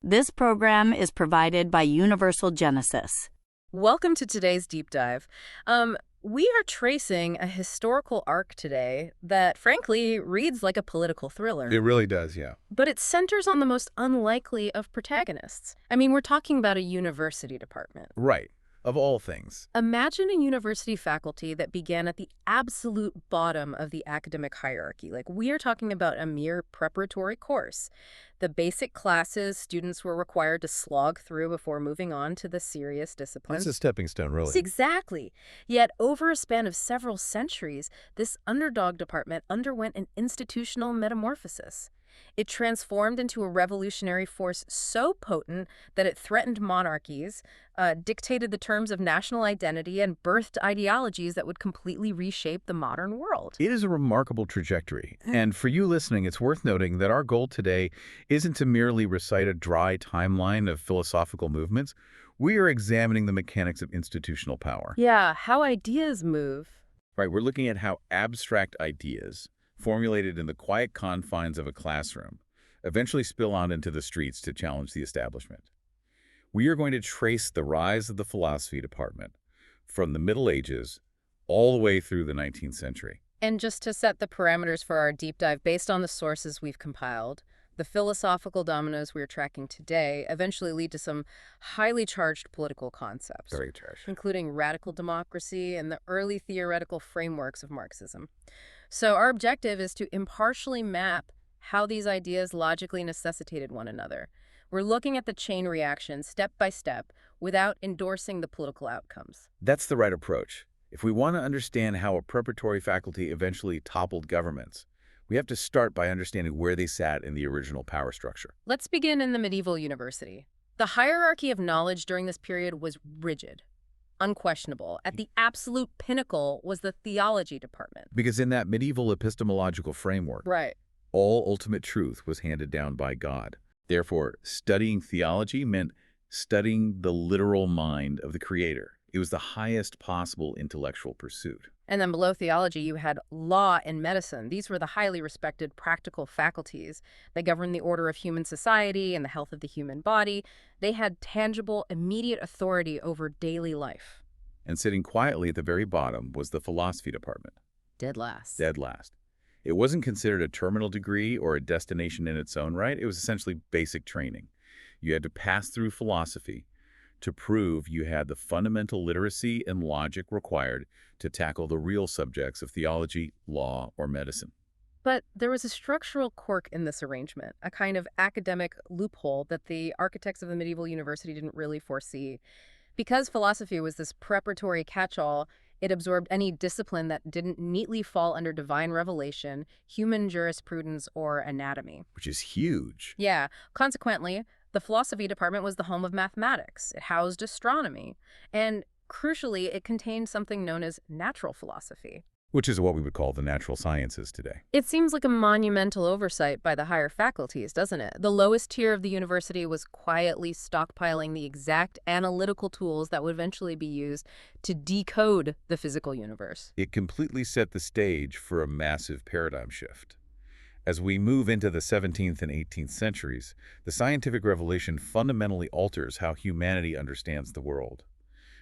This program is provided by Universal Genesis. Welcome to today's deep dive. We are tracing a historical arc today that, frankly, reads like a political thriller. It really does, yeah. But it centers on the most unlikely of protagonists. I mean, we're talking about a university department. Right. Of all things. Imagine a university faculty that began at the absolute bottom of the academic hierarchy. Like, we are talking about a mere preparatory course. The basic classes students were required to slog through before moving on to the serious disciplines. It's a stepping stone, really. Exactly. Yet, over a span of several centuries, this underdog department underwent an institutional metamorphosis. It transformed into a revolutionary force so potent that it threatened monarchies, dictated the terms of national identity, and birthed ideologies that would completely reshape the modern world. It is a remarkable trajectory. And for you listening, it's worth noting that our goal today isn't to merely recite a dry timeline of philosophical movements. We are examining the mechanics of institutional power. Yeah, how ideas move. Right, we're looking at how abstract ideas, formulated in the quiet confines of a classroom, eventually spill out into the streets to challenge the establishment. We are going to trace the rise of the philosophy department from the Middle Ages all the way through the 19th century. And just to set the parameters for our deep dive, based on the sources we've compiled, the philosophical dominoes we're tracking today eventually lead to some highly charged political concepts. Very charged. Including radical democracy and the early theoretical frameworks of Marxism. So our objective is to impartially map how these ideas logically necessitated one another. We're looking at the chain reaction step by step without endorsing the political outcomes. That's the right approach. If we want to understand how a preparatory faculty eventually toppled governments, we have to start by understanding where they sat in the original power structure. Let's begin in the medieval university. The hierarchy of knowledge during this period was rigid, unquestionable. At the absolute pinnacle was the theology department. Because in that medieval epistemological framework, Right. all ultimate truth was handed down by God. Therefore, studying theology meant studying the literal mind of the Creator. It was the highest possible intellectual pursuit. And then below theology, you had law and medicine. These were the highly respected practical faculties. They governed the order of human society and the health of the human body. They had tangible, immediate authority over daily life. And sitting quietly at the very bottom was the philosophy department. Dead last. Dead last. It wasn't considered a terminal degree or a destination in its own right. It was essentially basic training. You had to pass through philosophy to prove you had the fundamental literacy and logic required to tackle the real subjects of theology, law, or medicine. But there was a structural quirk in this arrangement, a kind of academic loophole that the architects of the medieval university didn't really foresee. Because philosophy was this preparatory catch-all, it absorbed any discipline that didn't neatly fall under divine revelation, human jurisprudence, or anatomy. Which is huge. Yeah. Consequently, the philosophy department was the home of mathematics. It housed astronomy. And crucially, it contained something known as natural philosophy. Which is what we would call the natural sciences today. It seems like a monumental oversight by the higher faculties, doesn't it? The lowest tier of the university was quietly stockpiling the exact analytical tools that would eventually be used to decode the physical universe. It completely set the stage for a massive paradigm shift. As we move into the 17th and 18th centuries, the scientific revelation fundamentally alters how humanity understands the world.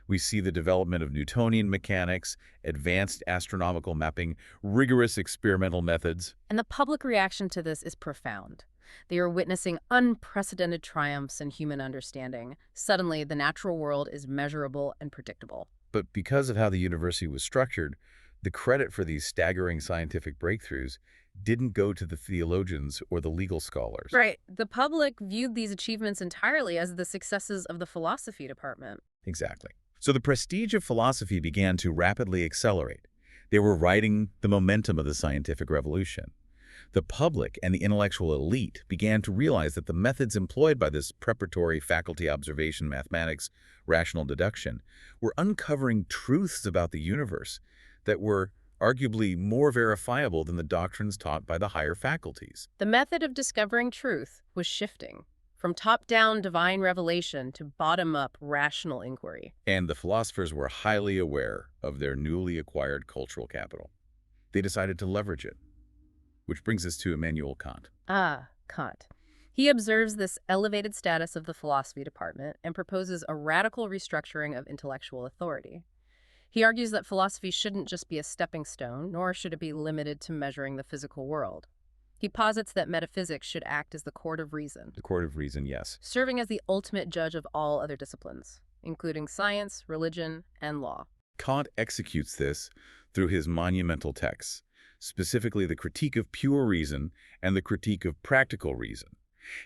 We see the development of Newtonian mechanics, advanced astronomical mapping, rigorous experimental methods. And the public reaction to this is profound. They are witnessing unprecedented triumphs in human understanding. Suddenly, the natural world is measurable and predictable. But because of how the university was structured, the credit for these staggering scientific breakthroughs didn't go to the theologians or the legal scholars. Right. The public viewed these achievements entirely as the successes of the philosophy department. Exactly. So the prestige of philosophy began to rapidly accelerate. They were riding the momentum of the scientific revolution. The public and the intellectual elite began to realize that the methods employed by this preparatory faculty observation, mathematics, rational deduction, were uncovering truths about the universe that were arguably more verifiable than the doctrines taught by the higher faculties. The method of discovering truth was shifting from top-down divine revelation to bottom-up rational inquiry. And the philosophers were highly aware of their newly acquired cultural capital. They decided to leverage it. Which brings us to Immanuel Kant. Ah, Kant. He observes this elevated status of the philosophy department and proposes a radical restructuring of intellectual authority. He argues that philosophy shouldn't just be a stepping stone, nor should it be limited to measuring the physical world. He posits that metaphysics should act as the court of reason. The court of reason, yes. Serving as the ultimate judge of all other disciplines, including science, religion, and law. Kant executes this through his monumental texts, specifically the Critique of Pure Reason and the Critique of Practical Reason.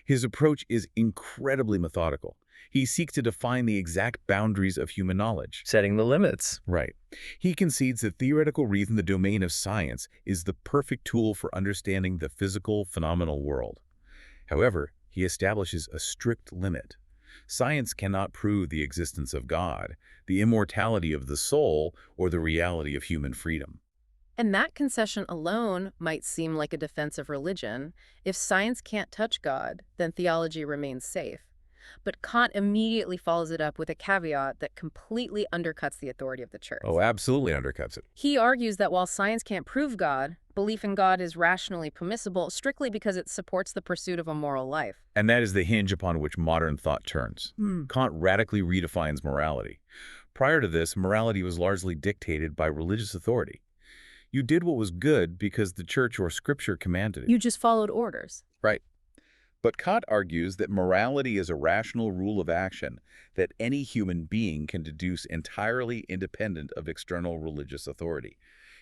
His approach is incredibly methodical. He seeks to define the exact boundaries of human knowledge. Setting the limits. Right. He concedes that theoretical reason, the domain of science, is the perfect tool for understanding the physical, phenomenal world. However, he establishes a strict limit. Science cannot prove the existence of God, the immortality of the soul, or the reality of human freedom. And that concession alone might seem like a defense of religion. If science can't touch God, then theology remains safe. But Kant immediately follows it up with a caveat that completely undercuts the authority of the church. Oh, absolutely undercuts it. He argues that while science can't prove God, belief in God is rationally permissible strictly because it supports the pursuit of a moral life. And that is the hinge upon which modern thought turns. Kant radically redefines morality. Prior to this, morality was largely dictated by religious authority. You did what was good because the church or scripture commanded it. You just followed orders. Right. But Kant argues that morality is a rational rule of action that any human being can deduce entirely independent of external religious authority.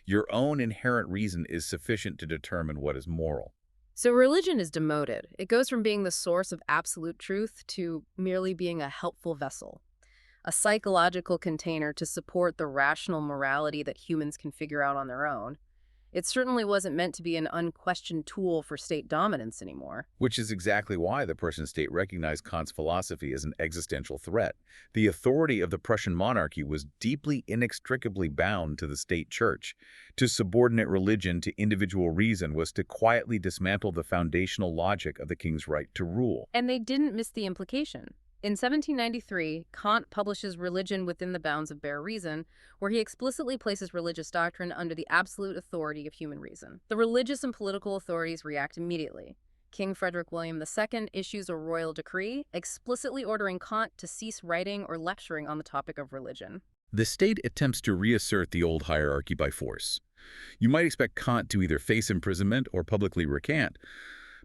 Your own inherent reason is sufficient to determine what is moral. So religion is demoted. It goes from being the source of absolute truth to merely being a helpful vessel, a psychological container to support the rational morality that humans can figure out on their own. It certainly wasn't meant to be an unquestioned tool for state dominance anymore. Which is exactly why the Prussian state recognized Kant's philosophy as an existential threat. The authority of the Prussian monarchy was deeply inextricably bound to the state church. To subordinate religion to individual reason was to quietly dismantle the foundational logic of the king's right to rule. And they didn't miss the implication. In 1793, Kant publishes Religion Within the Bounds of Bare Reason, where he explicitly places religious doctrine under the absolute authority of human reason. The religious and political authorities react immediately. King Frederick William II issues a royal decree explicitly ordering Kant to cease writing or lecturing on the topic of religion. The state attempts to reassert the old hierarchy by force. You might expect Kant to either face imprisonment or publicly recant,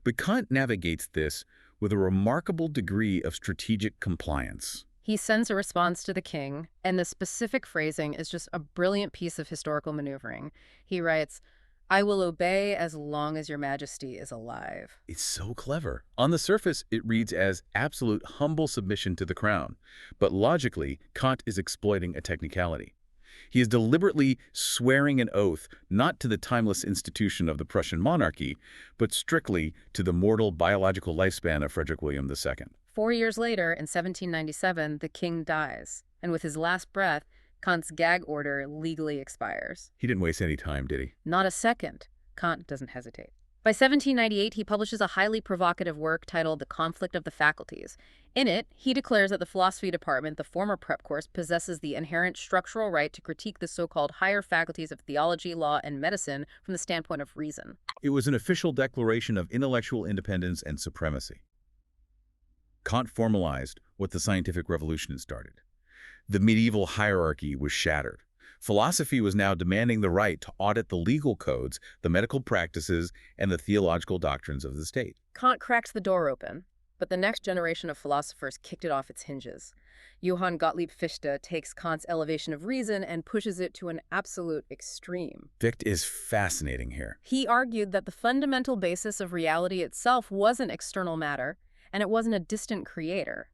but Kant navigates this with a remarkable degree of strategic compliance. He sends a response to the king, and the specific phrasing is just a brilliant piece of historical maneuvering. He writes, "I will obey as long as your majesty is alive." It's so clever. On the surface, it reads as absolute humble submission to the crown, but logically, Kant is exploiting a technicality. He is deliberately swearing an oath not to the timeless institution of the Prussian monarchy, but strictly to the mortal biological lifespan of Frederick William II. 4 years later, in 1797, the king dies, and with his last breath, Kant's gag order legally expires. He didn't waste any time, did he? Not a second. Kant doesn't hesitate. By 1798, he publishes a highly provocative work titled The Conflict of the Faculties. In it, he declares that the philosophy department, the former prep course, possesses the inherent structural right to critique the so-called higher faculties of theology, law, and medicine from the standpoint of reason. It was an official declaration of intellectual independence and supremacy. Kant formalized what the scientific revolution had started. The medieval hierarchy was shattered. Philosophy was now demanding the right to audit the legal codes, the medical practices, and the theological doctrines of the state. Kant cracked the door open, but the next generation of philosophers kicked it off its hinges. Johann Gottlieb Fichte takes Kant's elevation of reason and pushes it to an absolute extreme. Fichte is fascinating here. He argued that the fundamental basis of reality itself wasn't external matter, and it wasn't a distant creator.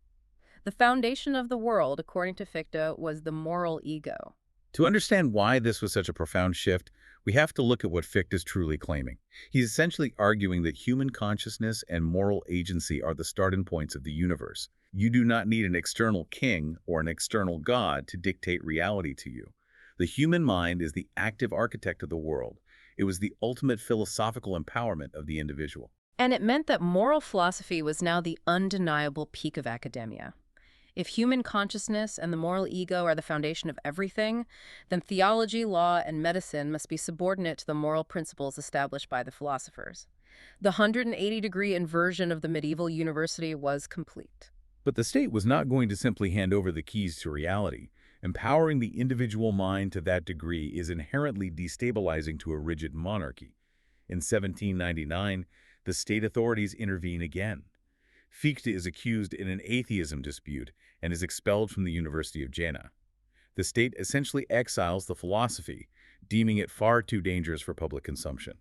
The foundation of the world, according to Fichte, was the moral ego. To understand why this was such a profound shift, we have to look at what Fichte is truly claiming. He's essentially arguing that human consciousness and moral agency are the starting points of the universe. You do not need an external king or an external god to dictate reality to you. The human mind is the active architect of the world. It was the ultimate philosophical empowerment of the individual. And it meant that moral philosophy was now the undeniable peak of academia. If human consciousness and the moral ego are the foundation of everything, then theology, law, and medicine must be subordinate to the moral principles established by the philosophers. The 180-degree inversion of the medieval university was complete. But the state was not going to simply hand over the keys to reality. Empowering the individual mind to that degree is inherently destabilizing to a rigid monarchy. In 1799, the state authorities intervene again. Fichte is accused in an atheism dispute and is expelled from the University of Jena. The state essentially exiles the philosophy, deeming it far too dangerous for public consumption.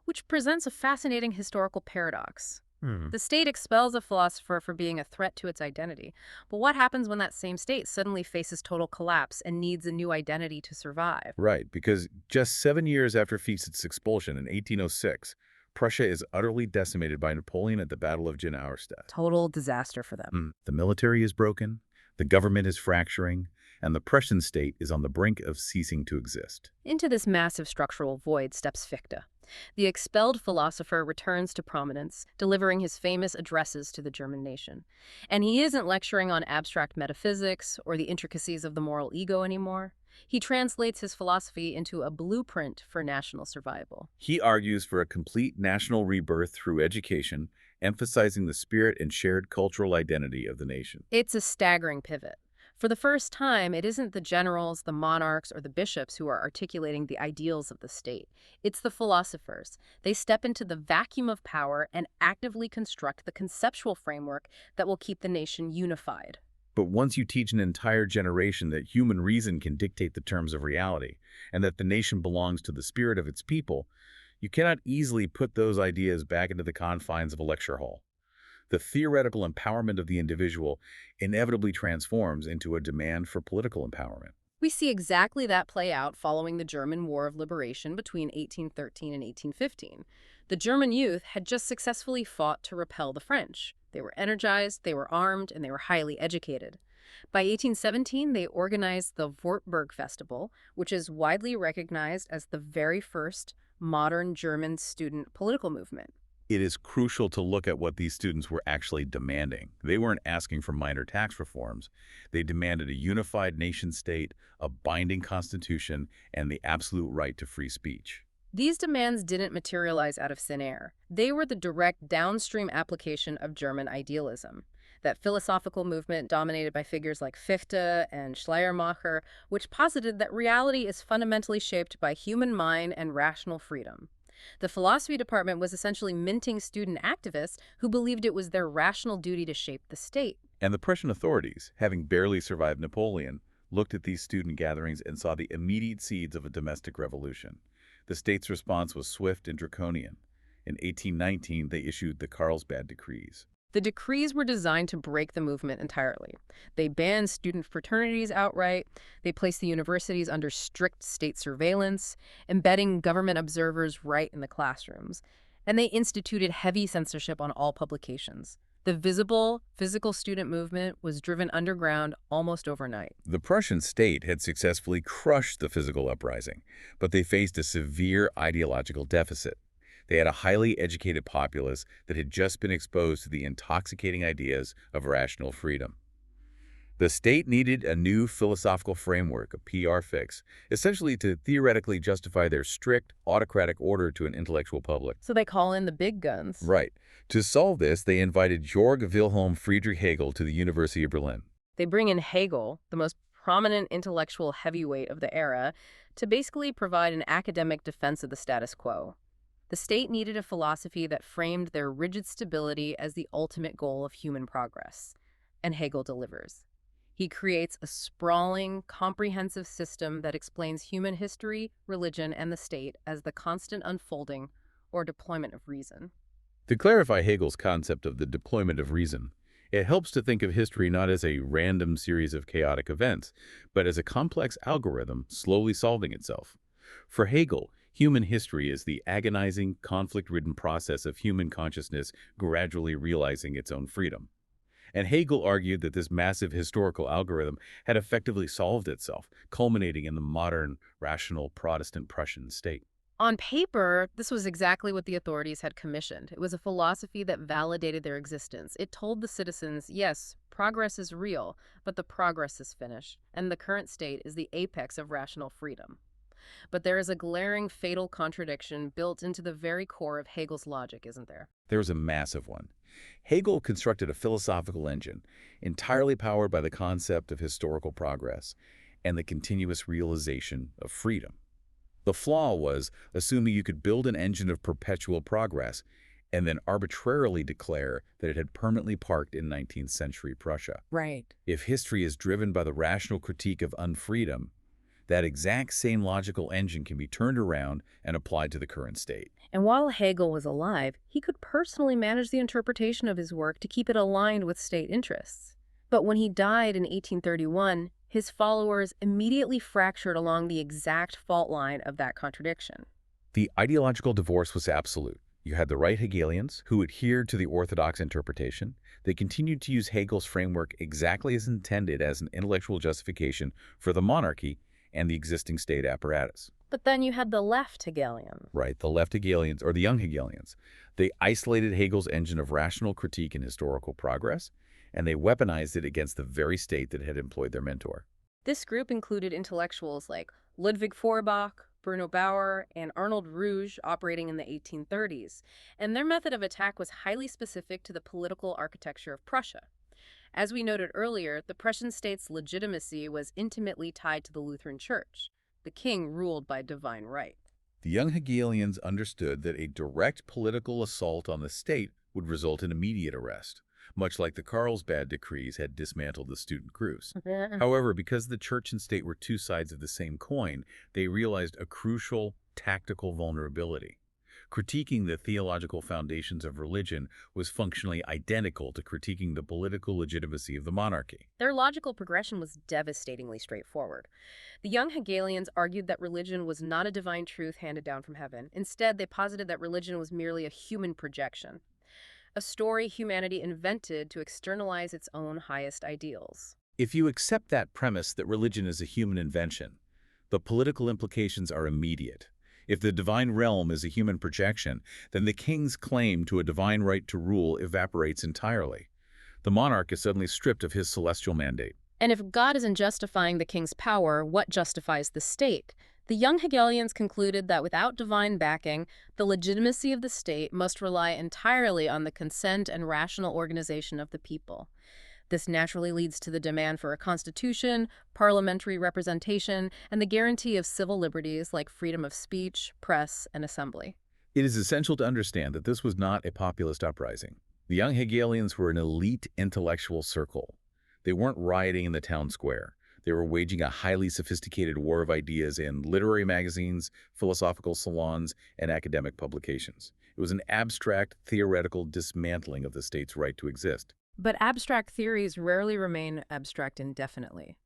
Which presents a fascinating historical paradox. Hmm. The state expels a philosopher for being a threat to its identity. But what happens when that same state suddenly faces total collapse and needs a new identity to survive? Right, because just 7 years after Fichte's expulsion in 1806, Prussia is utterly decimated by Napoleon at the Battle of Jena Auerstedt. Total disaster for them. The military is broken, the government is fracturing, and the Prussian state is on the brink of ceasing to exist. Into this massive structural void steps Fichte. The expelled philosopher returns to prominence, delivering his famous addresses to the German nation. And he isn't lecturing on abstract metaphysics or the intricacies of the moral ego anymore. He translates his philosophy into a blueprint for national survival. He argues for a complete national rebirth through education, emphasizing the spirit and shared cultural identity of the nation. It's a staggering pivot. For the first time, it isn't the generals, the monarchs, or the bishops who are articulating the ideals of the state. It's the philosophers. They step into the vacuum of power and actively construct the conceptual framework that will keep the nation unified. But once you teach an entire generation that human reason can dictate the terms of reality, and that the nation belongs to the spirit of its people, you cannot easily put those ideas back into the confines of a lecture hall. The theoretical empowerment of the individual inevitably transforms into a demand for political empowerment. We see exactly that play out following the German War of Liberation between 1813 and 1815. The German youth had just successfully fought to repel the French. They were energized, they were armed, and they were highly educated. By 1817, they organized the Wartburg Festival, which is widely recognized as the very first modern German student political movement. It is crucial to look at what these students were actually demanding. They weren't asking for minor tax reforms. They demanded a unified nation-state, a binding constitution, and the absolute right to free speech. These demands didn't materialize out of thin air. They were the direct downstream application of German idealism. That philosophical movement dominated by figures like Fichte and Schleiermacher, which posited that reality is fundamentally shaped by human mind and rational freedom. The philosophy department was essentially minting student activists who believed it was their rational duty to shape the state. And the Prussian authorities, having barely survived Napoleon, looked at these student gatherings and saw the immediate seeds of a domestic revolution. The state's response was swift and draconian. In 1819, they issued the Carlsbad Decrees. The decrees were designed to break the movement entirely. They banned student fraternities outright. They placed the universities under strict state surveillance, embedding government observers right in the classrooms. And they instituted heavy censorship on all publications. The visible, physical student movement was driven underground almost overnight. The Prussian state had successfully crushed the physical uprising, but they faced a severe ideological deficit. They had a highly educated populace that had just been exposed to the intoxicating ideas of rational freedom. The state needed a new philosophical framework, a PR fix, essentially to theoretically justify their strict, autocratic order to an intellectual public. So they call in the big guns. Right. To solve this, they invited Georg Wilhelm Friedrich Hegel to the University of Berlin. They bring in Hegel, the most prominent intellectual heavyweight of the era, to basically provide an academic defense of the status quo. The state needed a philosophy that framed their rigid stability as the ultimate goal of human progress. And Hegel delivers. He creates a sprawling, comprehensive system that explains human history, religion, and the state as the constant unfolding or deployment of reason. To clarify Hegel's concept of the deployment of reason, it helps to think of history not as a random series of chaotic events, but as a complex algorithm slowly solving itself. For Hegel, human history is the agonizing, conflict-ridden process of human consciousness gradually realizing its own freedom. And Hegel argued that this massive historical algorithm had effectively solved itself, culminating in the modern, rational Protestant Prussian state. On paper, this was exactly what the authorities had commissioned. It was a philosophy that validated their existence. It told the citizens, yes, progress is real, but the progress is finished, and the current state is the apex of rational freedom. But there is a glaring, fatal contradiction built into the very core of Hegel's logic, isn't there? There was a massive one. Hegel constructed a philosophical engine entirely powered by the concept of historical progress and the continuous realization of freedom. The flaw was assuming you could build an engine of perpetual progress and then arbitrarily declare that it had permanently parked in 19th century Prussia. Right. If history is driven by the rational critique of unfreedom, that exact same logical engine can be turned around and applied to the current state. And while Hegel was alive, he could personally manage the interpretation of his work to keep it aligned with state interests. But when he died in 1831, his followers immediately fractured along the exact fault line of that contradiction. The ideological divorce was absolute. You had the right Hegelians, who adhered to the orthodox interpretation. They continued to use Hegel's framework exactly as intended as an intellectual justification for the monarchy and the existing state apparatus. But then you had the left Hegelian. Right, the left Hegelians, or the young Hegelians. They isolated Hegel's engine of rational critique and historical progress, and they weaponized it against the very state that had employed their mentor. This group included intellectuals like Ludwig Feuerbach, Bruno Bauer, and Arnold Rouge operating in the 1830s, and their method of attack was highly specific to the political architecture of Prussia. As we noted earlier, the Prussian state's legitimacy was intimately tied to the Lutheran Church. The king ruled by divine right. The young Hegelians understood that a direct political assault on the state would result in immediate arrest, much like the Carlsbad decrees had dismantled the student crews. However, because the church and state were two sides of the same coin, they realized a crucial tactical vulnerability. Critiquing the theological foundations of religion was functionally identical to critiquing the political legitimacy of the monarchy. Their logical progression was devastatingly straightforward. The young Hegelians argued that religion was not a divine truth handed down from heaven. Instead, they posited that religion was merely a human projection, a story humanity invented to externalize its own highest ideals. If you accept that premise that religion is a human invention, the political implications are immediate. If the divine realm is a human projection, then the king's claim to a divine right to rule evaporates entirely. The monarch is suddenly stripped of his celestial mandate. And if God isn't justifying the king's power, what justifies the state? The young Hegelians concluded that without divine backing, the legitimacy of the state must rely entirely on the consent and rational organization of the people. This naturally leads to the demand for a constitution, parliamentary representation, and the guarantee of civil liberties like freedom of speech, press, and assembly. It is essential to understand that this was not a populist uprising. The young Hegelians were an elite intellectual circle. They weren't rioting in the town square. They were waging a highly sophisticated war of ideas in literary magazines, philosophical salons, and academic publications. It was an abstract, theoretical dismantling of the state's right to exist. But abstract theories rarely remain abstract indefinitely.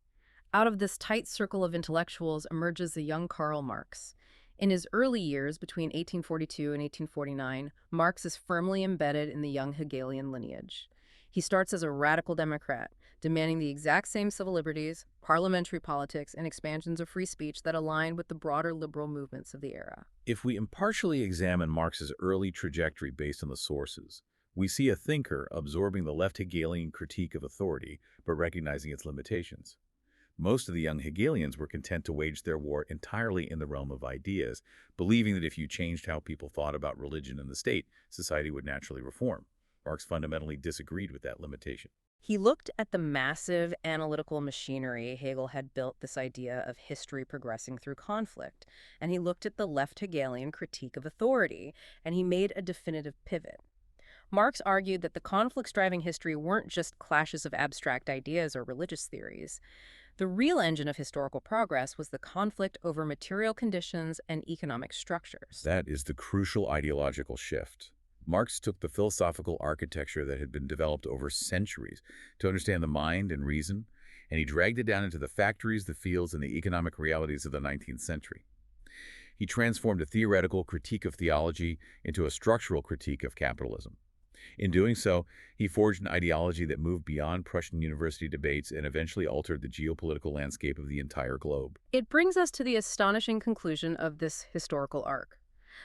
Out of this tight circle of intellectuals emerges the young Karl Marx. In his early years, between 1842 and 1849, Marx is firmly embedded in the young Hegelian lineage. He starts as a radical Democrat, demanding the exact same civil liberties, parliamentary politics, and expansions of free speech that align with the broader liberal movements of the era. If we impartially examine Marx's early trajectory based on the sources, we see a thinker absorbing the left Hegelian critique of authority, but recognizing its limitations. Most of the young Hegelians were content to wage their war entirely in the realm of ideas, believing that if you changed how people thought about religion and the state, society would naturally reform. Marx fundamentally disagreed with that limitation. He looked at the massive analytical machinery Hegel had built this idea of history progressing through conflict, and he looked at the left Hegelian critique of authority, and he made a definitive pivot. Marx argued that the conflicts driving history weren't just clashes of abstract ideas or religious theories. The real engine of historical progress was the conflict over material conditions and economic structures. That is the crucial ideological shift. Marx took the philosophical architecture that had been developed over centuries to understand the mind and reason, and he dragged it down into the factories, the fields, and the economic realities of the 19th century. He transformed a theoretical critique of theology into a structural critique of capitalism. In doing so, he forged an ideology that moved beyond Prussian university debates and eventually altered the geopolitical landscape of the entire globe. It brings us to the astonishing conclusion of this historical arc.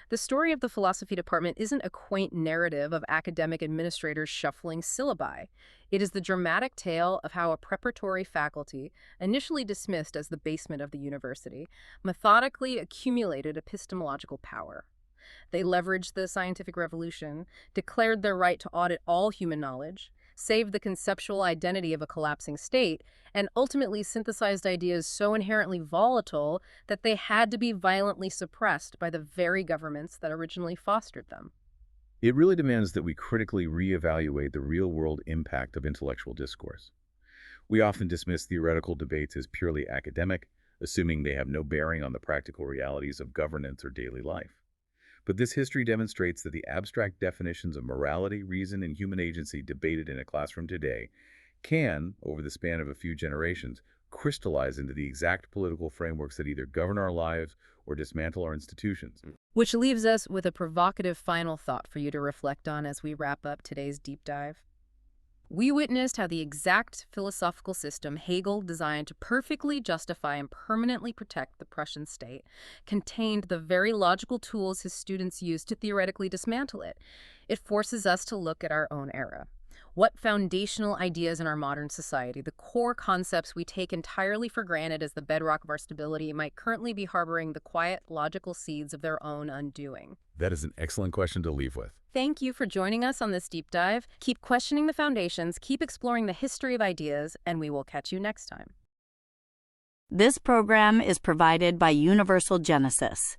The story of the philosophy department isn't a quaint narrative of academic administrators shuffling syllabi. It is the dramatic tale of how a preparatory faculty, initially dismissed as the basement of the university, methodically accumulated epistemological power. They leveraged the scientific revolution, declared their right to audit all human knowledge, saved the conceptual identity of a collapsing state, and ultimately synthesized ideas so inherently volatile that they had to be violently suppressed by the very governments that originally fostered them. It really demands that we critically reevaluate the real-world impact of intellectual discourse. We often dismiss theoretical debates as purely academic, assuming they have no bearing on the practical realities of governance or daily life. But this history demonstrates that the abstract definitions of morality, reason, and human agency debated in a classroom today can, over the span of a few generations, crystallize into the exact political frameworks that either govern our lives or dismantle our institutions. Which leaves us with a provocative final thought for you to reflect on as we wrap up today's deep dive. We witnessed how the exact philosophical system Hegel designed to perfectly justify and permanently protect the Prussian state contained the very logical tools his students used to theoretically dismantle it. It forces us to look at our own era. What foundational ideas in our modern society, the core concepts we take entirely for granted as the bedrock of our stability, might currently be harboring the quiet, logical seeds of their own undoing? That is an excellent question to leave with. Thank you for joining us on this deep dive. Keep questioning the foundations, keep exploring the history of ideas, and we will catch you next time. This program is provided by Universal Genesis.